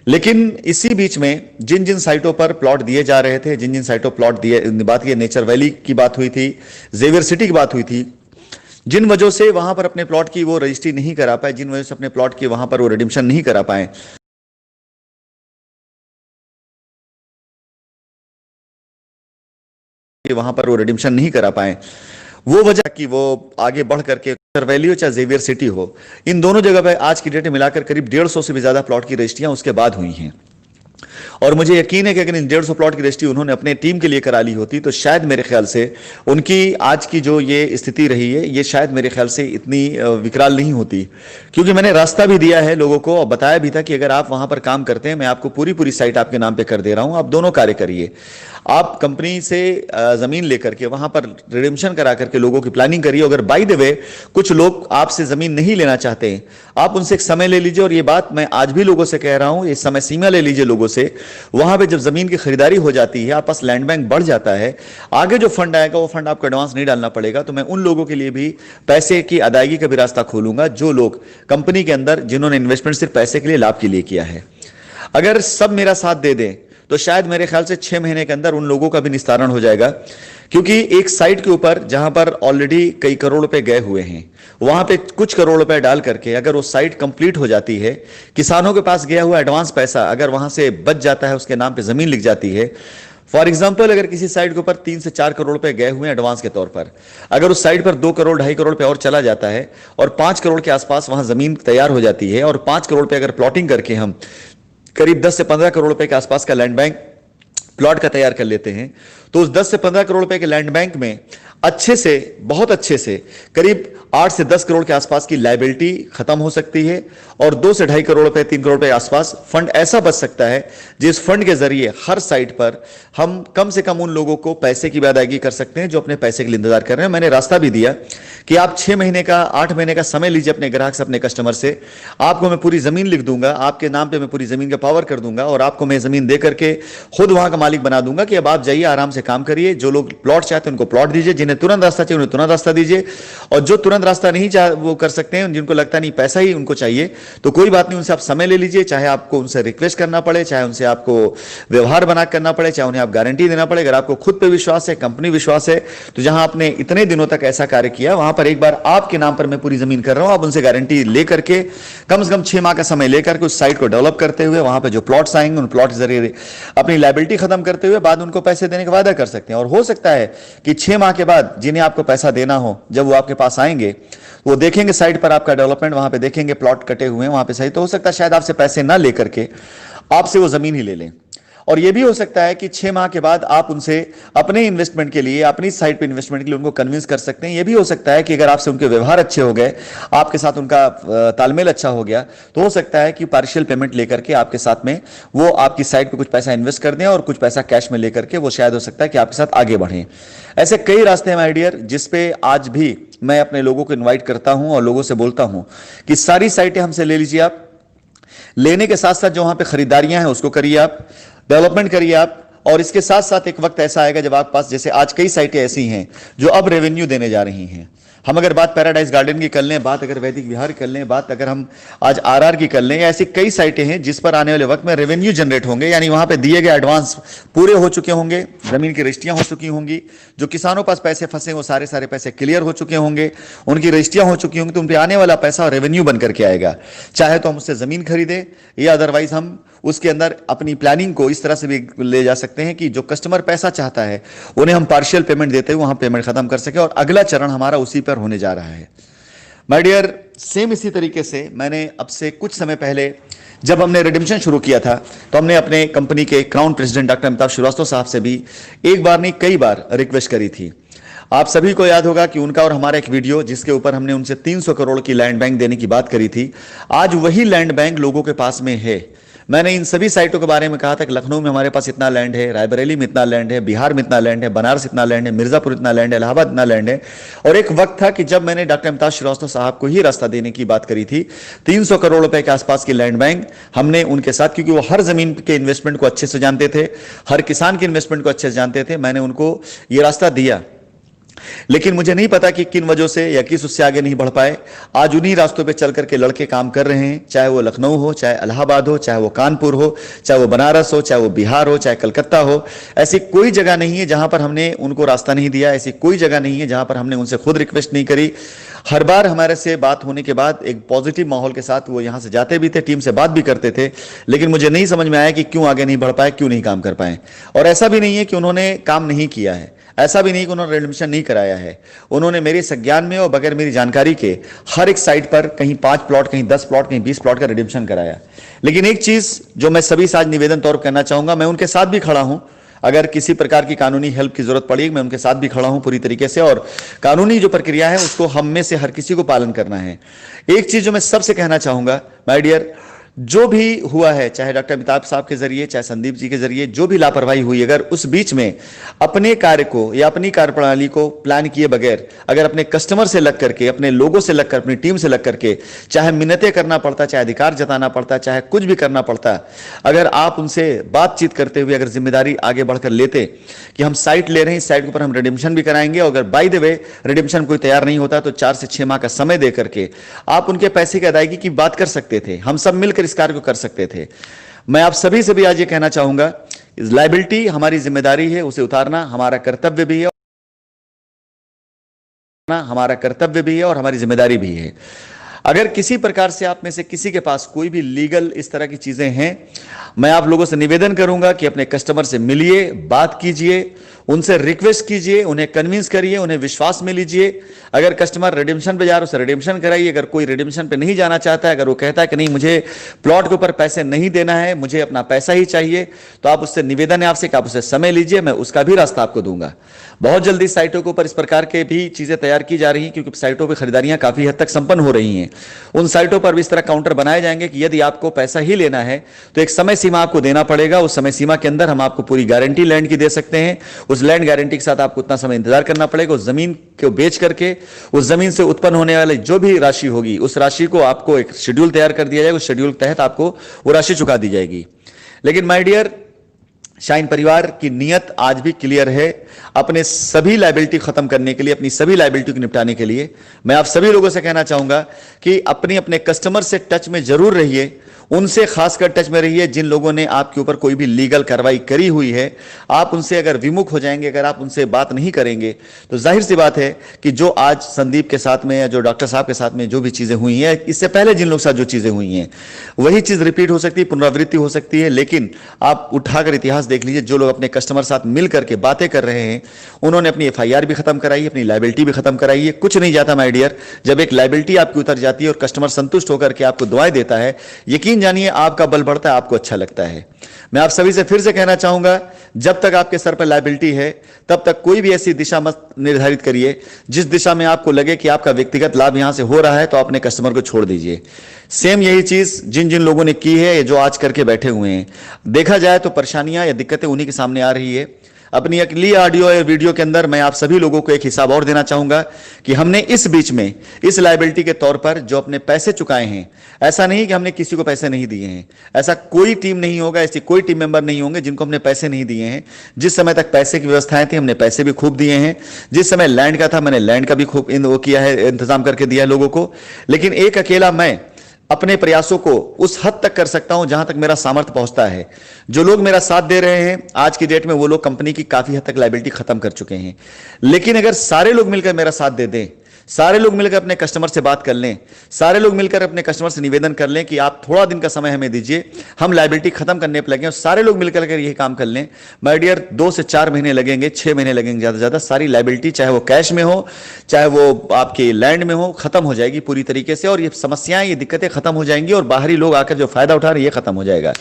लेकिन इसी बीच में जिन जिन साइटों पर प्लॉट दिए जा रहे थे, जिन जिन साइटों प्लॉट दिए, बात की नेचर वैली की बात हुई थी, जेवियर सिटी की बात हुई थी, जिन वजहों से वहां पर अपने प्लॉट की वो रजिस्ट्री नहीं करा पाए, जिन वजह से अपने प्लॉट की वहां पर वो रिडिम्पशन नहीं करा पाए, वहां पर वो रिडिम्पशन नहीं करा पाए, वो वजह कि वो आगे बढ़ करके वैली हो चाहे जेवियर सिटी हो, इन दोनों जगह पे आज की डेट में मिलाकर करीब 150 से भी ज्यादा प्लॉट की रजिस्ट्रियां उसके बाद हुई हैं। और मुझे यकीन है कि अगर इन 150 प्लॉट की रजिस्ट्री उन्होंने अपने टीम के लिए करा ली होती तो शायद मेरे ख्याल से उनकी आज की जो ये स्थिति रही है, ये शायद मेरे ख्याल से इतनी विकराल नहीं होती, क्योंकि मैंने रास्ता भी दिया है लोगों को और बताया भी था कि अगर आप वहां पर काम करते हैं, मैं आपको पूरी पूरी साइट आपके नाम पे कर दे रहा हूं, आप दोनों कार्य करिए। आप कंपनी से जमीन लेकर के वहां पर रिडेम्पशन करा करके लोगों की प्लानिंग करिए। अगर बाय द वे कुछ लोग आपसे जमीन नहीं लेना चाहते हैं, आप उनसे एक समय ले लीजिए, और ये बात मैं आज भी लोगों से कह रहा हूं, ये समय सीमा ले लीजिए लोगों से। वहां पे जब जमीन की खरीदारी हो जाती है, आपके पास लैंड बैंक बढ़ जाता है, आगे जो फंड आएगा वो फंड आपको एडवांस नहीं डालना पड़ेगा, तो मैं उन लोगों के लिए भी पैसे की अदायगी का भी रास्ता खोलूंगा जो लोग कंपनी के अंदर जिन्होंने इन्वेस्टमेंट सिर्फ पैसे के लिए, लाभ के लिए किया है। अगर सब मेरा साथ दे दें तो शायद मेरे ख्याल से 6 महीने के अंदर उन लोगों का भी निस्तारण हो जाएगा, क्योंकि एक साइट के ऊपर जहां पर ऑलरेडी कई करोड़ रुपए गए हुए हैं, वहां पे कुछ करोड़ रुपए डाल करके अगर वो साइट कंप्लीट हो जाती है, किसानों के पास गया हुआ एडवांस पैसा अगर वहां से बच जाता है, उसके नाम पे जमीन लिख जाती है। फॉर एग्जाम्पल, अगर किसी साइट के ऊपर 3 से 4 करोड़ रुपए गए हुए हैं एडवांस के तौर पर, अगर उस साइट पर 2 करोड़ 2.5 करोड़ रुपए और चला जाता है और 5 करोड़ के आसपास वहां जमीन तैयार हो जाती है, और 5 करोड़ रुपए अगर प्लॉटिंग करके हम करीब 10 से 15 करोड़ रुपए के आसपास का लैंड बैंक प्लॉट का तैयार कर लेते हैं, तो उस 10 से 15 करोड़ रुपए के लैंड बैंक में अच्छे से, बहुत अच्छे से करीब 8 से 10 करोड़ के आसपास की लायबिलिटी खत्म हो सकती है, और 2 से 2.5 करोड़ रुपए 3 करोड़ रुपए के आसपास फंड ऐसा बच सकता है जिस फंड के जरिए हर साइट पर हम कम से कम उन लोगों को पैसे की अदायगी कर सकते हैं जो अपने पैसे के लिए इंतजार कर रहे हैं। मैंने रास्ता भी दिया कि आप 6 महीने का, 8 महीने का समय लीजिए अपने ग्राहक से, अपने कस्टमर से। आपको मैं पूरी जमीन लिख दूंगा, आपके नाम पे मैं पूरी जमीन का पावर कर दूंगा, और आपको मैं जमीन दे करके खुद वहां का मालिक बना दूंगा कि अब आप जाइए आराम से काम करिए। जो लोग प्लॉट चाहते हैं उनको प्लॉट दीजिए, जिन्हें तुरंत रास्ता चाहिए उन्हें तुरंत रास्ता दीजिए, और जो तुरंत रास्ता नहीं चाह वो कर सकते हैं, जिनको लगता नहीं पैसा ही उनको चाहिए, तो कोई बात नहीं, उनसे आप समय ले लीजिए। चाहे आपको उनसे रिक्वेस्ट करना पड़े, चाहे उनसे आपको व्यवहार बना करना पड़े, चाहे उन्हें आप गारंटी देना पड़े। अगर आपको खुद पे विश्वास है, कंपनी विश्वास है, तो जहां आपने इतने दिनों तक ऐसा कार्य किया, वहां पर एक बार आपके नाम पर मैं पूरी जमीन कर रहा हूं, आप उनसे गारंटी लेकर के कम से कम 6 माह का समय लेकर के उस साइट को डेवलप करते हुए, वहां पे जो प्लॉट्स आएंगे उन प्लॉट के जरिए अपनी लायबिलिटी खत्म करते हुए बाद उनको पैसे देने का वादा कर सकते हैं। और हो सकता है कि 6 माह के बाद जिन्हें आपको पैसा देना हो, जब वो आपके पास आएंगे, वो देखेंगे साइट पर आपका डेवलपमेंट, वहां पे देखेंगे प्लॉट कटे हुए हैं वहां पे सही, तो हो सकता है शायद आपसे पैसे ना लेकर के आपसे वो जमीन ही ले लें। और यह भी हो सकता है कि 6 माह के बाद आप उनसे अपने इन्वेस्टमेंट के लिए, अपनी साइट पे इन्वेस्टमेंट के लिए उनको कन्विंस कर सकते हैं। यह भी हो सकता है कि अगर आपसे उनके व्यवहार अच्छे हो गए, आपके साथ उनका तालमेल अच्छा हो गया, तो हो सकता है कि पार्शियल पेमेंट लेकर के आपके साथ में वो आपकी साइट पे कुछ पैसा इन्वेस्ट कर दें और कुछ पैसा कैश में लेकर के वो शायद हो सकता है कि आपके साथ आगे बढ़ें। ऐसे कई रास्ते हैं माय डियर, जिसपे आज भी मैं अपने लोगों को इन्वाइट करता हूं और लोगों से बोलता हूं कि सारी साइटें हमसे ले लीजिए। आप लेने के साथ साथ जो वहां पे खरीदारियां हैं उसको करिए, आप डेवलपमेंट करिए आप, और इसके साथ साथ एक वक्त ऐसा आएगा जब आपके पास, जैसे आज कई साइटें ऐसी हैं जो अब रेवेन्यू देने जा रही हैं। हम अगर बात पैराडाइज गार्डन की कर लें, बात अगर वैदिक विहार कर लें, बात अगर हम आज आरआर की कर लें, ऐसी कई साइटें हैं जिस पर आने वाले वक्त में रेवेन्यू जनरेट होंगे, यानी वहां पे दिए गए एडवांस पूरे हो चुके होंगे, जमीन की रजिस्ट्रियां हो चुकी होंगी, जो किसानों के पास पैसे फंसे वो सारे सारे पैसे क्लियर हो चुके होंगे, उनकी रजिस्ट्रियां हो चुकी होंगी, तो उन पर आने वाला पैसा रेवेन्यू बन करके आएगा। चाहे तो हम उससे जमीन खरीदें या अदरवाइज हम उसके अंदर अपनी प्लानिंग को इस तरह से भी ले जा सकते हैं कि जो कस्टमर पैसा चाहता है उन्हें हम पार्शियल पेमेंट देते हुए वहां पेमेंट खत्म कर सके, और अगला चरण हमारा उसी पर होने जा रहा है। माय डियर, सेम इसी तरीके से मैंने अब से कुछ समय पहले जब हमने रिडेम्पशन शुरू किया था, तो हमने अपने कंपनी के crown president doctor Amitabh Shrivastava साहब से भी एक बार नहीं कई बार रिक्वेस्ट करी थी। आप सभी को याद होगा कि उनका और हमारा एक वीडियो जिसके ऊपर हमने उनसे 300 करोड़ की लैंड बैंक देने की बात करी थी, आज वही लैंड बैंक लोगों के पास में है। मैंने इन सभी साइटों के बारे में कहा था कि लखनऊ में हमारे पास इतना लैंड है, रायबरेली में इतना लैंड है, बिहार में इतना लैंड है, बनारस इतना लैंड है, मिर्जापुर इतना लैंड है, इलाहाबाद इतना लैंड है। और एक वक्त था कि जब मैंने डॉक्टर अमिताभ श्रीवास्तव साहब को ही रास्ता देने की बात करी थी, 300 करोड़ रुपए के आसपास की लैंड बैंक हमने उनके साथ, क्योंकि वो हर जमीन के इन्वेस्टमेंट को अच्छे से जानते थे, हर किसान के इन्वेस्टमेंट को अच्छे से जानते थे, मैंने उनको ये रास्ता दिया लेकिन मुझे नहीं पता कि किन वजहों से या किस उससे आगे नहीं बढ़ पाए। आज उन्हीं रास्तों पे चल करके लड़के काम कर रहे हैं, चाहे वो लखनऊ हो, चाहे इलाहाबाद हो, चाहे वो कानपुर हो, चाहे वो बनारस हो, चाहे वो बिहार हो, चाहे कलकत्ता हो। ऐसी कोई जगह नहीं है जहां पर हमने उनको रास्ता नहीं दिया, ऐसी कोई जगह नहीं है जहां पर हमने उनसे खुद रिक्वेस्ट नहीं करी। हर बार हमारे से बात होने के बाद एक पॉजिटिव माहौल के साथ वो यहां से जाते भी थे, टीम से बात भी करते थे, लेकिन मुझे नहीं समझ में आया कि क्यों आगे नहीं बढ़ पाए, क्यों नहीं काम कर पाए। और ऐसा भी नहीं है कि उन्होंने काम नहीं किया है, ऐसा भी नहीं कि उन्होंने एडमिशन नहीं कराया है। उन्होंने मेरे संज्ञान में और बगैर मेरी जानकारी के हर एक साइट पर कहीं 5 प्लॉट, कहीं 10 प्लॉट, कहीं 20 प्लॉट का रिडम्पशन कराया। लेकिन एक चीज जो मैं सभी से आज निवेदन तौर पर करना चाहूंगा, मैं उनके साथ भी खड़ा हूं, अगर किसी प्रकार की कानूनी हेल्प की जरूरत पड़ी मैं उनके साथ भी खड़ा हूं पूरी तरीके से, और कानूनी जो प्रक्रिया है उसको हम में से हर किसी को पालन करना है। एक चीज जो मैं सबसे कहना चाहूंगा, माय डियर, जो भी हुआ है, चाहे डॉक्टर अमिताभ साहब के जरिए, चाहे संदीप जी के जरिए, जो भी लापरवाही हुई, अगर उस बीच में अपने कार्य को या अपनी कार्यप्रणाली को प्लान किए बगैर अगर अपने कस्टमर से लग करके, अपने लोगों से लग कर, अपनी टीम से लग करके, चाहे मिन्नतें करना पड़ता, चाहे अधिकार जताना पड़ता, चाहे कुछ भी करना पड़ता, अगर आप उनसे बातचीत करते हुए अगर जिम्मेदारी आगे बढ़कर लेते कि हम साइट ले रहे हैं, इस साइट के ऊपर हम रिडम्पशन भी कराएंगे, और अगर बाय द वे रिडम्पशन कोई तैयार नहीं होता तो 4 से 6 माह का समय दे करके आप उनके पैसे की अदायगी की बात कर सकते थे, हम सब मिलकर इस कार्य को कर सकते थे। मैं आप सभी से भी आज ये कहना चाहूंगा, लायबिलिटी हमारी जिम्मेदारी है, उसे उतारना हमारा कर्तव्य भी है, और हमारी जिम्मेदारी भी है। अगर किसी प्रकार से आप में से किसी के पास कोई भी लीगल इस तरह की चीजें हैं, मैं आप लोगों से निवेदन करूंगा कि अपने कस्टमर से मिलिए, बात कीजिए, उनसे रिक्वेस्ट कीजिए, उन्हें कन्विंस करिए, उन्हें विश्वास में लीजिए। अगर कस्टमर रिडेम्पशन पे जा रहा है उसे रिडेम्पशन कराइए। अगर कोई रिडेम्पशन पे नहीं जाना चाहता है, अगर वो कहता है कि नहीं मुझे प्लॉट के ऊपर पैसे नहीं देना है, मुझे अपना पैसा ही चाहिए, तो आप उससे निवेदन है आपसे कि आप उससे समय लीजिए, मैं उसका भी रास्ता आपको दूंगा। बहुत जल्दी साइटों के ऊपर इस प्रकार के भी चीजें तैयार की जा रही हैं, क्योंकि साइटों पर खरीदारियां काफी हद तक संपन्न हो रही हैं। उन साइटों पर भी इस तरह काउंटर बनाए जाएंगे कि यदि आपको पैसा ही लेना है तो एक समय सीमा आपको देना पड़ेगा, उस समय सीमा के अंदर हम आपको पूरी गारंटी लैंड की दे सकते हैं। उस लैंड गारंटी के साथ आपको उतना समय इंतजार करना पड़ेगा। उस जमीन को बेच करके उस जमीन से उत्पन्न होने वाली जो भी राशि होगी, उस राशि को आपको एक शेड्यूल तैयार कर दिया जाएगा, उस शेड्यूल के तहत आपको वो राशि चुका दी जाएगी। लेकिन माय डियर, शाइन परिवार की नीयत आज भी क्लियर है। अपने सभी लायबिलिटी खत्म करने के लिए, अपनी सभी लायबिलिटी को निपटाने के लिए मैं आप सभी लोगों से कहना चाहूंगा कि अपने कस्टमर से टच में जरूर रहिए, उनसे खासकर टच में रहिए जिन लोगों ने आपके ऊपर कोई भी लीगल कार्रवाई करी हुई है। आप उनसे अगर विमुख हो जाएंगे, अगर आप उनसे बात नहीं करेंगे, तो जाहिर सी बात है कि जो आज संदीप के साथ में या जो डॉक्टर साहब के साथ में जो भी चीजें हुई हैं, इससे पहले जिन लोग के साथ जो चीजें हुई हैं, वही चीज रिपीट हो सकती है, पुनरावृत्ति हो सकती है। लेकिन आप उठाकर इतिहास देख लीजिए, जो लोग अपने कस्टमर साथ मिल करके बातें कर रहे हैं, उन्होंने अपनी FIR भी खत्म कराई है, अपनी लायबिलिटी भी खत्म कराई है। कुछ नहीं जाता माय डियर, जब एक लायबिलिटी आपकी उतर जाती है और कस्टमर संतुष्ट होकर के आपको दुआएं देता है, यकीन जानिए आपका बल बढ़ता है, आपको अच्छा लगता है। मैं आप सभी से फिर से कहना चाहूंगा, जब तक आपके सर पर लायबिलिटी है तब तक कोई भी ऐसी दिशा मत निर्धारित करिए जिस दिशा में आपको लगे कि आपका व्यक्तिगत लाभ यहां से हो रहा है, तो अपने कस्टमर को छोड़ दीजिए। सेम यही चीज जिन जिन लोगों ने की है, जो आज करके बैठे हुए हैं, देखा जाए तो परेशानियां या दिक्कतें उन्हीं के सामने आ रही है। अपनी अगली ऑडियो या वीडियो के अंदर मैं आप सभी लोगों को एक हिसाब और देना चाहूंगा कि हमने इस बीच में इस लायबिलिटी के तौर पर जो अपने पैसे चुकाए हैं, ऐसा नहीं कि हमने किसी को पैसे नहीं दिए हैं। ऐसा कोई टीम नहीं होगा, ऐसी कोई टीम मेंबर नहीं होंगे जिनको हमने पैसे नहीं दिए हैं। जिस समय तक पैसे की व्यवस्थाएं थी, हमने पैसे भी खूब दिए हैं। जिस समय लैंड का था, मैंने लैंड का भी खूब वो किया है, इंतजाम करके दिया है लोगों को। लेकिन एक अकेला मैं अपने प्रयासों को उस हद तक कर सकता हूं जहां तक मेरा सामर्थ्य पहुंचता है। जो लोग मेरा साथ दे रहे हैं आज की डेट में, वो लोग कंपनी की काफी हद तक लायबिलिटी खत्म कर चुके हैं। लेकिन अगर सारे लोग मिलकर मेरा साथ दे दें, सारे लोग मिलकर अपने कस्टमर से बात कर लें, सारे लोग मिलकर अपने कस्टमर से निवेदन कर लें कि आप थोड़ा दिन का समय हमें दीजिए, हम लायबिलिटी खत्म करने पर लगे, और सारे लोग मिलकर अगर यही काम कर लें, माय डियर, 2 से 4 महीने लगेंगे, 6 महीने लगेंगे ज्यादा से ज्यादा, सारी लायबिलिटी चाहे वो कैश में हो, चाहे वो आपके लैंड में हो, खत्म हो जाएगी पूरी तरीके से। और ये समस्याएं, ये दिक्कतें खत्म हो जाएंगी, और बाहरी लोग आकर जो फायदा उठा रहे हैं, ये खत्म हो जाएगा।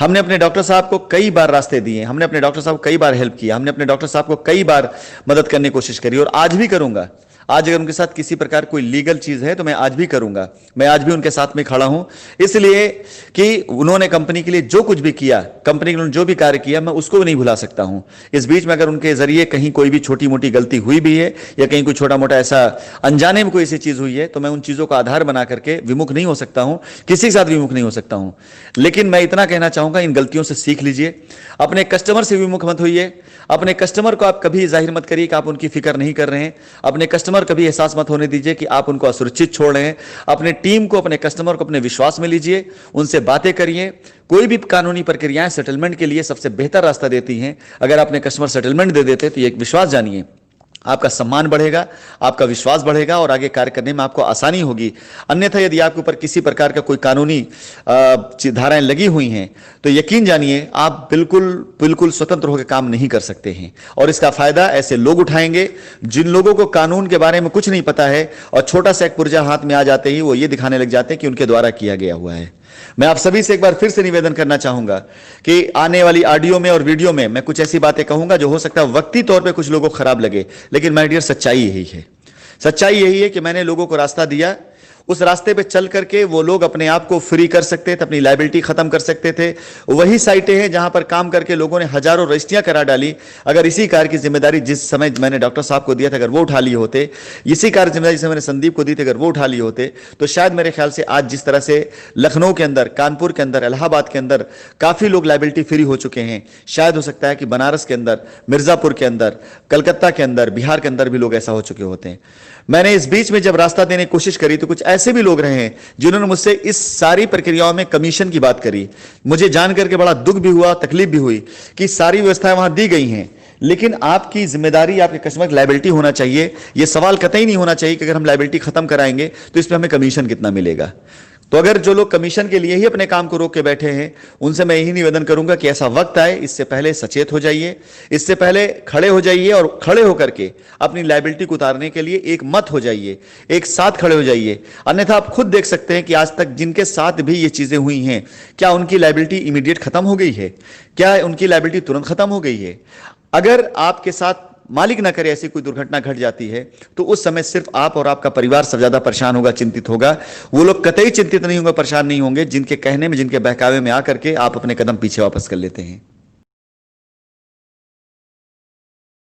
हमने अपने डॉक्टर साहब को कई बार रास्ते दिए, हमने अपने डॉक्टर साहब को कई बार हेल्प किया, हमने अपने डॉक्टर साहब को कई बार मदद करने की कोशिश करी, और आज भी करूंगा। आज अगर उनके साथ किसी प्रकार कोई लीगल चीज है तो मैं आज भी करूंगा, मैं आज भी उनके साथ में खड़ा हूं, इसलिए कि उन्होंने कंपनी के लिए जो कुछ भी किया, कंपनी के लिए जो भी कार्य किया, मैं उसको भी नहीं भुला सकता हूं। इस बीच में अगर उनके जरिए कहीं कोई भी छोटी मोटी गलती हुई भी है या कहीं कोई छोटा मोटा ऐसा अनजाने में कोई ऐसी चीज हुई है तो मैं उन चीजों का आधार बना करके विमुख नहीं हो सकता हूं, किसी के साथ विमुख नहीं हो सकता हूं। लेकिन मैं इतना कहना चाहूंगा, इन गलतियों से सीख लीजिए, अपने कस्टमर से विमुख मत होइए, अपने कस्टमर को आप कभी जाहिर मत करिए कि आप उनकी फिक्र नहीं कर रहे हैं, अपने कस्टमर कभी एहसास मत होने दीजिए कि आप उनको असुरक्षित छोड़ रहे हैं। अपने टीम को, अपने कस्टमर को अपने विश्वास में लीजिए, उनसे बातें करिए। कोई भी कानूनी प्रक्रियाएं सेटलमेंट के लिए सबसे बेहतर रास्ता देती हैं। अगर अपने कस्टमर सेटलमेंट दे देते तो एक विश्वास जानिए, आपका सम्मान बढ़ेगा, आपका विश्वास बढ़ेगा और आगे कार्य करने में आपको आसानी होगी। अन्यथा यदि आपके ऊपर किसी प्रकार का कोई कानूनी धाराएं लगी हुई हैं तो यकीन जानिए आप बिल्कुल बिल्कुल स्वतंत्र होकर काम नहीं कर सकते हैं। और इसका फायदा ऐसे लोग उठाएंगे जिन लोगों को कानून के बारे में कुछ नहीं पता है और छोटा सा एक पुर्जा हाथ में आ जाते ही वो ये दिखाने लग जाते हैं कि उनके द्वारा किया गया हुआ है। मैं आप सभी से एक बार फिर से निवेदन करना चाहूंगा कि आने वाली ऑडियो में और वीडियो में मैं कुछ ऐसी बातें कहूंगा जो हो सकता है वक्ती तौर पे कुछ लोगों को खराब लगे, लेकिन माय डियर सच्चाई यही है। सच्चाई यही है कि मैंने लोगों को रास्ता दिया, उस रास्ते पे चल करके वो लोग अपने आप को फ्री कर सकते थे, अपनी लायबिलिटी खत्म कर सकते थे। वही साइटें हैं जहां पर काम करके लोगों ने हजारों रजिस्ट्रियां करा डाली। अगर इसी कार्य की जिम्मेदारी जिस समय मैंने डॉक्टर साहब को दिया था अगर वो उठा लिए होते, इसी कार्य की जिम्मेदारी से मैंने संदीप को दी थी अगर वो उठा लिए होते, तो शायद मेरे ख्याल से आज जिस तरह से लखनऊ के अंदर, कानपुर के अंदर, इलाहाबाद के अंदर काफी लोग लायबिलिटी फ्री हो चुके हैं। शायद हो सकता है कि बनारस के अंदर, मिर्जापुर के अंदर, कलकत्ता के अंदर, बिहार के अंदर भी लोग ऐसा हो चुके होते हैं। मैंने इस बीच में जब रास्ता देने की कोशिश करी तो कुछ ऐसे भी लोग रहे हैं जिन्होंने मुझसे इस सारी प्रक्रियाओं में कमीशन की बात करी। मुझे जान करके बड़ा दुख भी हुआ, तकलीफ भी हुई कि सारी व्यवस्थाएं वहां दी गई हैं, लेकिन आपकी जिम्मेदारी, आपके कस्टमर की लायबिलिटी होना चाहिए। यह सवाल कतई नहीं होना चाहिए कि अगर हम लायबिलिटी खत्म कराएंगे तो इस पर हमें कमीशन कितना मिलेगा। तो अगर जो लोग कमीशन के लिए ही अपने काम को रोक के बैठे हैं उनसे मैं यही निवेदन करूंगा कि ऐसा वक्त आए, इससे पहले सचेत हो जाइए, इससे पहले खड़े हो जाइए और खड़े होकर के अपनी लायबिलिटी को उतारने के लिए एक मत हो जाइए, एक साथ खड़े हो जाइए। अन्यथा आप खुद देख सकते हैं कि आज तक जिनके साथ भी ये चीजें हुई हैं, क्या उनकी लायबिलिटी इमीडिएट खत्म हो गई है? क्या उनकी लायबिलिटी तुरंत खत्म हो गई है? अगर आपके साथ मालिक ना करे ऐसी कोई दुर्घटना घट जाती है तो उस समय सिर्फ आप और आपका परिवार सबसे ज्यादा परेशान होगा, चिंतित होगा। वो लोग कतई चिंतित नहीं होंगे, परेशान नहीं होंगे जिनके कहने में, जिनके बहकावे में आकर के आप अपने कदम पीछे वापस कर लेते हैं।